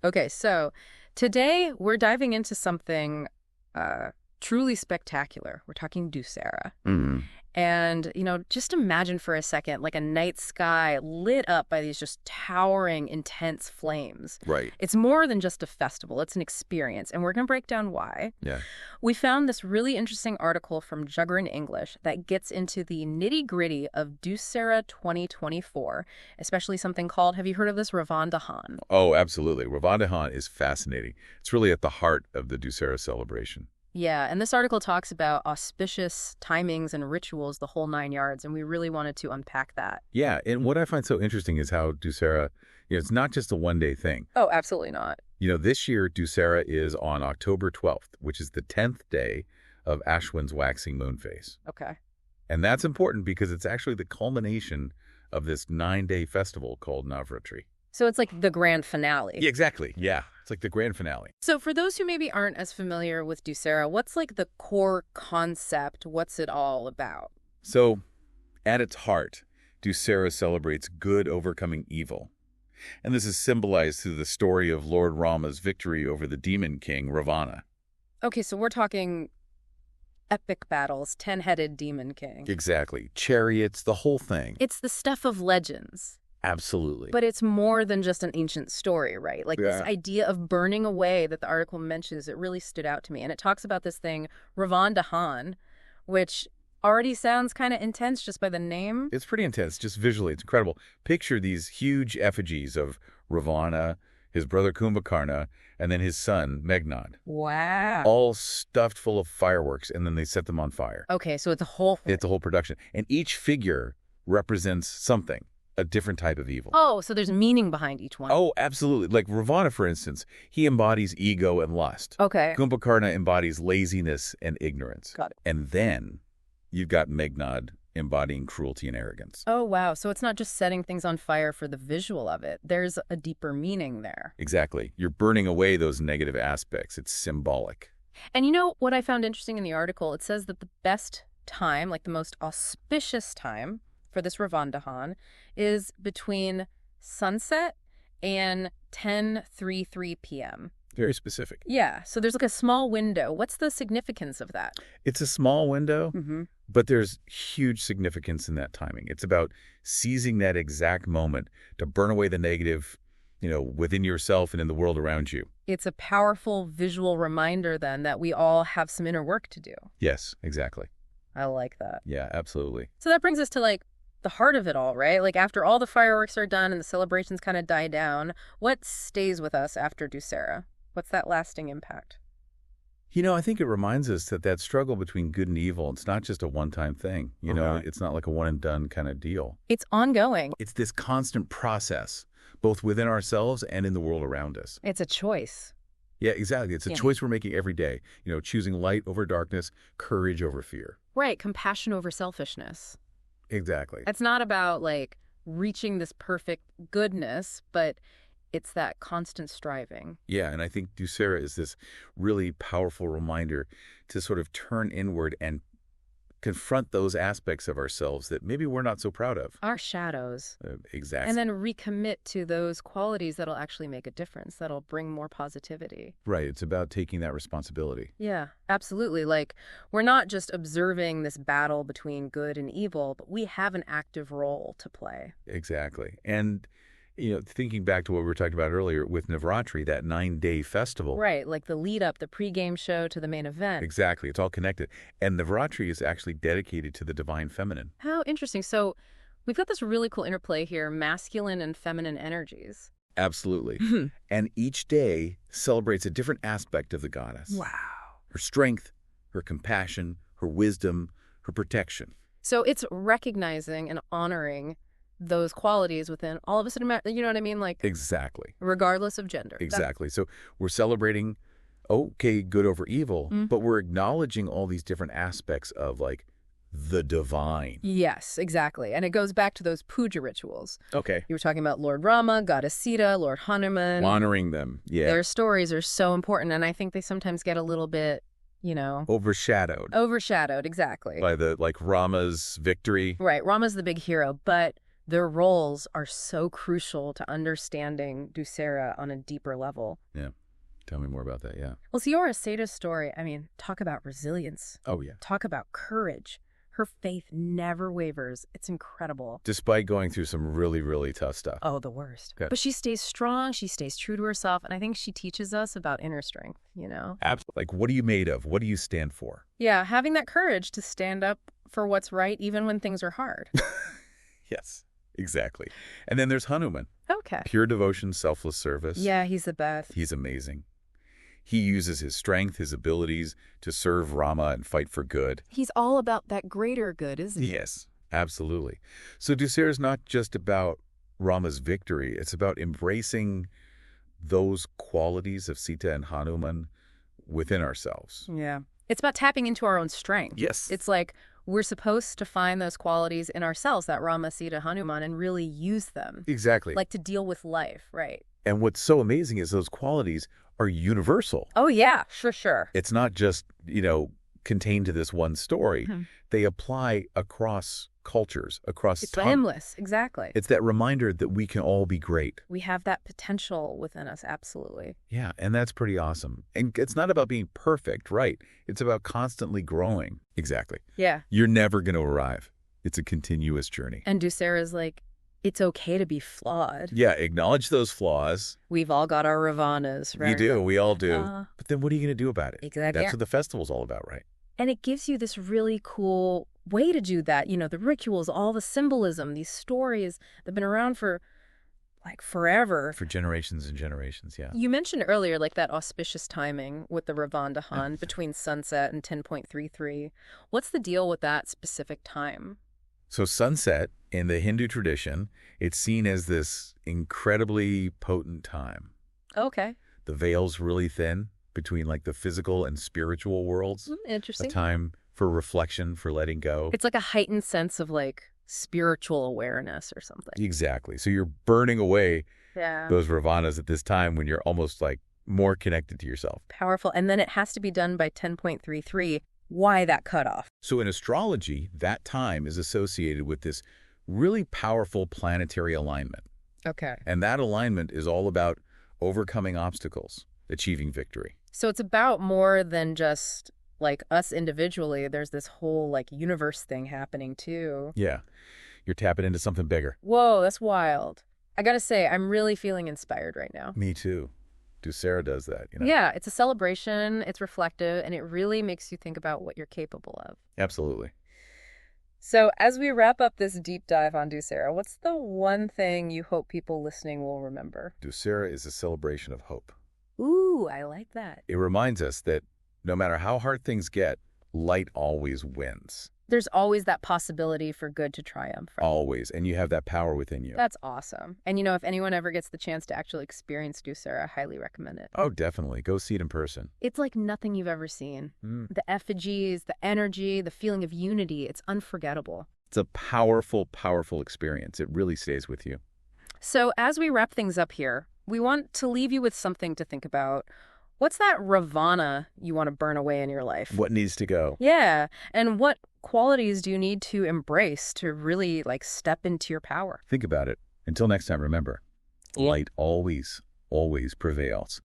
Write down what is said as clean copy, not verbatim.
Okay, so today we're diving into something truly spectacular. We're talking Dussehra. Mm, And, just imagine for a second like a night sky lit up by these just towering, intense flames. right. It's more than just a festival, it's an experience, and we're going to break down why. Yeah. We found this really interesting article from Jugger in English that gets into the nitty-gritty of Dussehra 2024, especially something called, have you heard of this, Ravan Dahan? Oh, absolutely. Ravan Dahan is fascinating. It's really at the heart of the Dussehra celebration. Yeah, and this article talks about auspicious timings and rituals, the whole 9 yards, and we really wanted to unpack that. Yeah, and what I find so interesting is how Dussehra, it's not just a one-day thing. Oh, absolutely not. This year, Dussehra is on October 12th, which is the 10th day of Ashwin's waxing moon phase. Okay. And that's important because it's actually the culmination of this 9-day festival called Navratri. So it's like the grand finale. Yeah, exactly. Yeah, it's like the grand finale. So for those who maybe aren't as familiar with Dussehra, what's like the core concept? What's it all about? So, at its heart, Dussehra celebrates good overcoming evil. And this is symbolized through the story of Lord Rama's victory over the demon king, Ravana. Okay, so we're talking epic battles, 10-headed demon king. Exactly. Chariots, the whole thing. It's the stuff of legends. Absolutely. But it's more than just an ancient story, right? Like this idea of burning away that the article mentions, it really stood out to me. And it talks about this thing, Ravan Dahan, which already sounds kind of intense just by the name. It's pretty intense, just visually. It's incredible. Picture these huge effigies of Ravana, his brother Kumbhakarna, and then his son, Meghnad. Wow. All stuffed full of fireworks, and then they set them on fire. Okay, so it's a whole thing. It's a whole production. And each figure represents something. A different type of evil. Oh, so there's meaning behind each one. Oh, absolutely. Like Ravana, for instance, he embodies ego and lust. Okay. Kumbhakarna embodies laziness and ignorance. Got it. And then you've got Meghnad embodying cruelty and arrogance. Oh, wow. So it's not just setting things on fire for the visual of it. There's a deeper meaning there. Exactly. You're burning away those negative aspects. It's symbolic. And what I found interesting in the article? It says that the best time, like the most auspicious time for this Ravan Dahan is between sunset and 10:33 p.m. Very specific. Yeah, so there's like a small window. What's the significance of that? It's a small window, Mm-hmm. but there's huge significance in that timing. It's about seizing that exact moment to burn away the negative, within yourself and in the world around you. It's a powerful visual reminder then that we all have some inner work to do. Yes, exactly. I like that. Yeah, absolutely. So that brings us to the heart of it all, right? Like after all the fireworks are done and the celebrations kind of die down, what stays with us after Dussehra? What's that lasting impact? I think it reminds us that struggle between good and evil, it's not just a one-time thing. It's not like a one-and-done kind of deal. It's ongoing. It's this constant process, both within ourselves and in the world around us. It's a choice. Yeah, exactly. It's a choice we're making every day. Choosing light over darkness, courage over fear. Right, compassion over selfishness. Exactly. It's not about reaching this perfect goodness, but it's that constant striving. Yeah, and I think Dussehra is this really powerful reminder to sort of turn inward and confront those aspects of ourselves that maybe we're not so proud of. Our shadows. Exactly. And then recommit to those qualities that'll actually make a difference, that'll bring more positivity. Right. It's about taking that responsibility. Yeah, absolutely. We're not just observing this battle between good and evil, but we have an active role to play. Exactly. And thinking back to what we were talking about earlier with Navratri, that 9-day festival. Right, like the lead up, the pregame show to the main event. Exactly. It's all connected. And Navratri is actually dedicated to the divine feminine. How interesting. So we've got this really cool interplay here, masculine and feminine energies. Absolutely. And each day celebrates a different aspect of the goddess. Wow. Her strength, her compassion, her wisdom, her protection. So it's recognizing and honoring those qualities within all of us, you know what I mean? Exactly. Regardless of gender. Exactly. So we're celebrating, good over evil, but we're acknowledging all these different aspects of the divine. Yes, exactly. And it goes back to those puja rituals. Okay. You were talking about Lord Rama, Goddess Sita, Lord Hanuman. Honoring them. Yeah. Their stories are so important, and I think they sometimes get a little bit, overshadowed. Overshadowed, exactly. By the Rama's victory. Right. Rama's the big hero, but Their roles are so crucial to understanding Dussehra on a deeper level. Yeah. Tell me more about that, yeah. Well, Siora Seta's story, I mean, talk about resilience. Oh, yeah. Talk about courage. Her faith never wavers. It's incredible. Despite going through some really, really tough stuff. Oh, the worst. Good. But she stays strong. She stays true to herself. And I think she teaches us about inner strength, Absolutely. Like, what are you made of? What do you stand for? Yeah, having that courage to stand up for what's right, even when things are hard. Yes, exactly. And then there's Hanuman. Okay. Pure devotion, selfless service. Yeah, he's the best. He's amazing. He uses his strength, his abilities to serve Rama and fight for good. He's all about that greater good, isn't he? Yes, absolutely. So Dussehra is not just about Rama's victory. It's about embracing those qualities of Sita and Hanuman within ourselves. Yeah. It's about tapping into our own strength. Yes. It's like we're supposed to find those qualities in ourselves, that Rama, Sita, Hanuman, and really use them. Exactly. Like to deal with life, right? And what's so amazing is those qualities are universal. Oh, yeah, sure. It's not just, contained to this one story. Mm-hmm. They apply across cultures, across It's time. endless, exactly. It's that reminder that we can all be great. We have that potential within us, absolutely. Yeah, and that's pretty awesome. And it's not about being perfect, right? It's about constantly growing. Exactly. Yeah. You're never going to arrive. It's a continuous journey. And Dussehra's like, it's okay to be flawed. Yeah, acknowledge those flaws. We've all got our Ravanas, right? We do. We all do. Uh, But then what are you going to do about it? Exactly. That's what the festival's all about, right? And it gives you this really cool way to do that. The rituals, all the symbolism, these stories that have been around for like forever. For generations and generations, yeah. You mentioned earlier like that auspicious timing with the Ravan Dahan between sunset and 10.33. What's the deal with that specific time? So sunset, in the Hindu tradition, it's seen as this incredibly potent time. Okay. The veil's really thin between like the physical and spiritual worlds. Interesting. A time for reflection, for letting go. It's like a heightened sense of like spiritual awareness or something. Exactly. So you're burning away Yeah. those Ravanas at this time when you're almost like more connected to yourself. Powerful. And then it has to be done by 10.33. Why that cutoff? So in astrology, that time is associated with this really powerful planetary alignment. Okay. And that alignment is all about overcoming obstacles, achieving victory. So it's about more than just like us individually. There's this whole like universe thing happening too. Yeah. You're tapping into something bigger. Whoa, that's wild. I gotta say, I'm really feeling inspired right now. Me too. Dussehra does that, Yeah, it's a celebration, it's reflective, and it really makes you think about what you're capable of. Absolutely. So as we wrap up this deep dive on Dussehra, what's the one thing you hope people listening will remember? Dussehra is a celebration of hope. Ooh, I like that. It reminds us that no matter how hard things get, light always wins. There's always that possibility for good to triumph. Right? Always. And you have that power within you. That's awesome. And if anyone ever gets the chance to actually experience Dussehra, I highly recommend it. Oh, definitely. Go see it in person. It's like nothing you've ever seen. The effigies, the energy, the feeling of unity, it's unforgettable. It's a powerful, powerful experience. It really stays with you. So as we wrap things up here, we want to leave you with something to think about. What's that Ravana you want to burn away in your life? What needs to go? Yeah. And what qualities do you need to embrace to really step into your power? Think about it. Until next time, remember, light always, always prevails.